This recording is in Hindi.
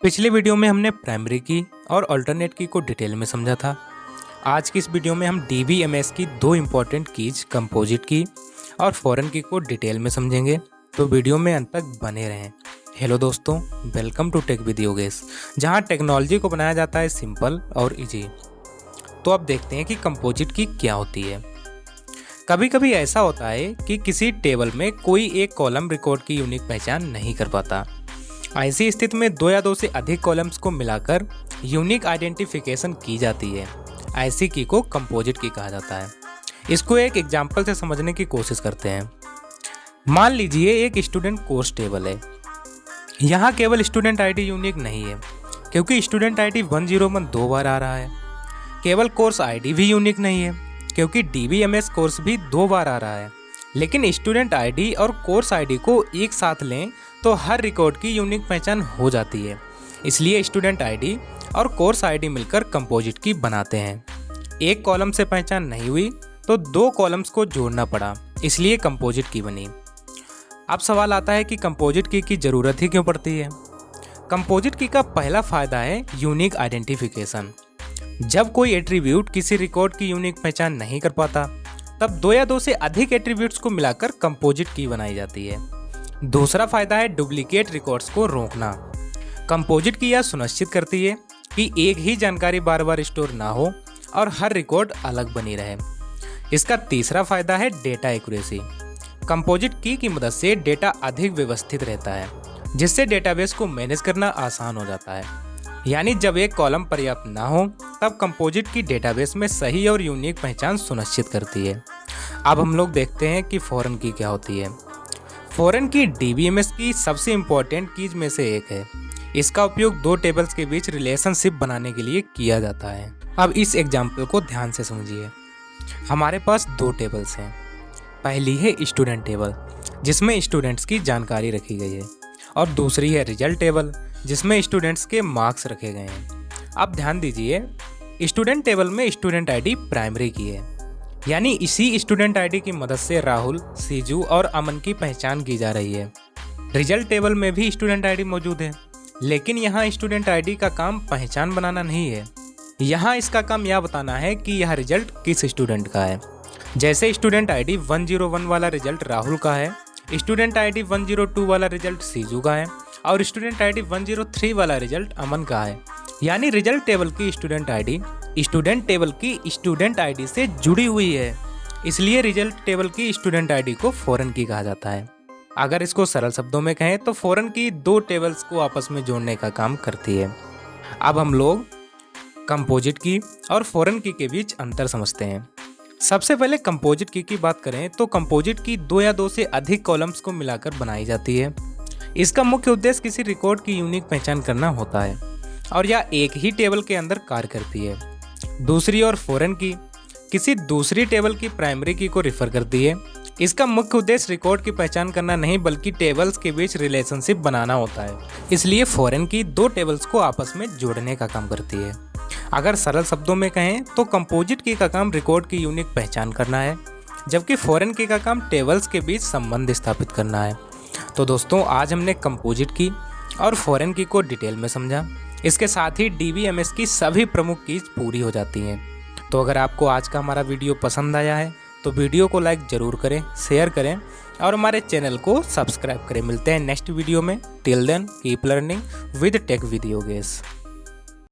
पिछले वीडियो में हमने प्राइमरी की और अल्टरनेट की को डिटेल में समझा था। आज की इस वीडियो में हम DBMS की दो इम्पॉर्टेंट कीज कंपोजिट की और फॉरेन की को डिटेल में समझेंगे, तो वीडियो में अंत तक बने रहें। हेलो दोस्तों, welcome to tech with Yogesh, जहां टेक्नोलॉजी को बनाया जाता है सिंपल और इजी। तो अब देखते हैं कि कंपोजिट की क्या होती है। कभी कभी ऐसा होता है कि किसी टेबल में कोई एक कॉलम रिकॉर्ड की यूनिक पहचान नहीं कर पाता। ऐसी स्थिति में दो या दो से अधिक कॉलम्स को मिलाकर यूनिक आइडेंटिफिकेशन की जाती है। ऐसी की को कंपोजिट की कहा जाता है। इसको एक एग्जाम्पल से समझने की कोशिश करते हैं। मान लीजिए एक स्टूडेंट कोर्स टेबल है। यहाँ केवल स्टूडेंट आईडी यूनिक नहीं है, क्योंकि स्टूडेंट आईडी 101 दो बार आ रहा है। केवल कोर्स आईडी भी यूनिक नहीं है, क्योंकि DBMS कोर्स भी दो बार आ रहा है। लेकिन स्टूडेंट आईडी और कोर्स आईडी को एक साथ लें तो हर रिकॉर्ड की यूनिक पहचान हो जाती है। इसलिए स्टूडेंट आईडी और कोर्स आईडी मिलकर कंपोजिट की बनाते हैं। एक कॉलम से पहचान नहीं हुई तो दो कॉलम्स को जोड़ना पड़ा, इसलिए कंपोजिट की बनी। अब सवाल आता है कि कंपोजिट की ज़रूरत ही क्यों पड़ती है। कंपोजिट की का पहला फायदा है यूनिक आइडेंटिफिकेशन। जब कोई एट्रीब्यूट किसी रिकॉर्ड की यूनिक पहचान नहीं कर पाता, तब दो या दो से अधिक एट्रीब्यूट्स को मिलाकर कंपोजिट की बनाई जाती है। दूसरा फायदा है डुप्लीकेट रिकॉर्ड्स को रोकना। कंपोजिट की यह सुनिश्चित करती है कि एक ही जानकारी बार बार स्टोर ना हो और हर रिकॉर्ड अलग बनी रहे। इसका तीसरा फायदा है डेटा एक्यूरेसी। कंपोजिट की मदद से डेटा अधिक व्यवस्थित रहता है, जिससे डेटाबेस को मैनेज करना आसान हो जाता है। यानी जब एक कॉलम पर्याप्त ना हो, तब कंपोजिट की डेटाबेस में सही और यूनिक पहचान सुनिश्चित करती है। अब हम लोग देखते हैं कि फॉरेन की क्या होती है। फॉरेन की DBMS की सबसे इम्पोर्टेंट कीज में से एक है। इसका उपयोग दो टेबल्स के बीच रिलेशनशिप बनाने के लिए किया जाता है। अब इस एग्जाम्पल को ध्यान से समझिए। हमारे पास दो टेबल्स हैं। पहली है स्टूडेंट टेबल, जिसमें स्टूडेंट्स की जानकारी रखी गई है, और दूसरी है रिजल्ट टेबल, जिसमें स्टूडेंट्स के मार्क्स रखे गए हैं। अब ध्यान दीजिए, स्टूडेंट टेबल में स्टूडेंट आईडी प्राइमरी की है, यानी इसी स्टूडेंट आईडी की मदद से राहुल, सीजू और अमन की पहचान की जा रही है। रिजल्ट टेबल में भी स्टूडेंट आईडी मौजूद है, लेकिन यहाँ स्टूडेंट आईडी का काम पहचान बनाना नहीं है। यहाँ इसका काम यह बताना है कि यह रिजल्ट किस स्टूडेंट का है। जैसे स्टूडेंट आईडी 101 वाला रिजल्ट राहुल का है, स्टूडेंट आईडी 102 वाला रिजल्ट सीजू का है, और स्टूडेंट आईडी 103 वाला रिजल्ट अमन का है। यानी रिजल्ट टेबल की स्टूडेंट आईडी स्टूडेंट टेबल की स्टूडेंट आईडी से जुड़ी हुई है। इसलिए रिजल्ट टेबल की स्टूडेंट आईडी को फॉरेन की कहा जाता है। अगर इसको सरल शब्दों में कहें तो फॉरेन की दो टेबल्स को आपस में जोड़ने का काम करती है। अब हम लोग कंपोजिट की और फॉरेन की के बीच अंतर समझते हैं। सबसे पहले कंपोजिट की बात करें तो कंपोजिट की दो या दो से अधिक कॉलम्स को मिलाकर बनाई जाती है। इसका मुख्य उद्देश्य किसी रिकॉर्ड की यूनिक पहचान करना होता है, और यह एक ही टेबल के अंदर कार्य करती है। दूसरी ओर फॉरेन की किसी दूसरी टेबल की प्राइमरी की को रिफर करती है। इसका मुख्य उद्देश्य रिकॉर्ड की पहचान करना नहीं, बल्कि टेबल्स के बीच रिलेशनशिप बनाना होता है। इसलिए फॉरेन की दो टेबल्स को आपस में जोड़ने का काम करती है। अगर सरल शब्दों में कहें तो कंपोजिट की का काम रिकॉर्ड की यूनिक पहचान करना है, जबकि फॉरेन की का काम टेबल्स के बीच संबंध स्थापित करना है। तो दोस्तों, आज हमने कंपोजिट की और फॉरेन की को डिटेल में समझा। इसके साथ ही DBMS की सभी प्रमुख कीज पूरी हो जाती हैं। तो अगर आपको आज का हमारा वीडियो पसंद आया है तो वीडियो को लाइक ज़रूर करें, शेयर करें और हमारे चैनल को सब्सक्राइब करें। मिलते हैं नेक्स्ट वीडियो में। Till then keep learning with tech with Yogesh.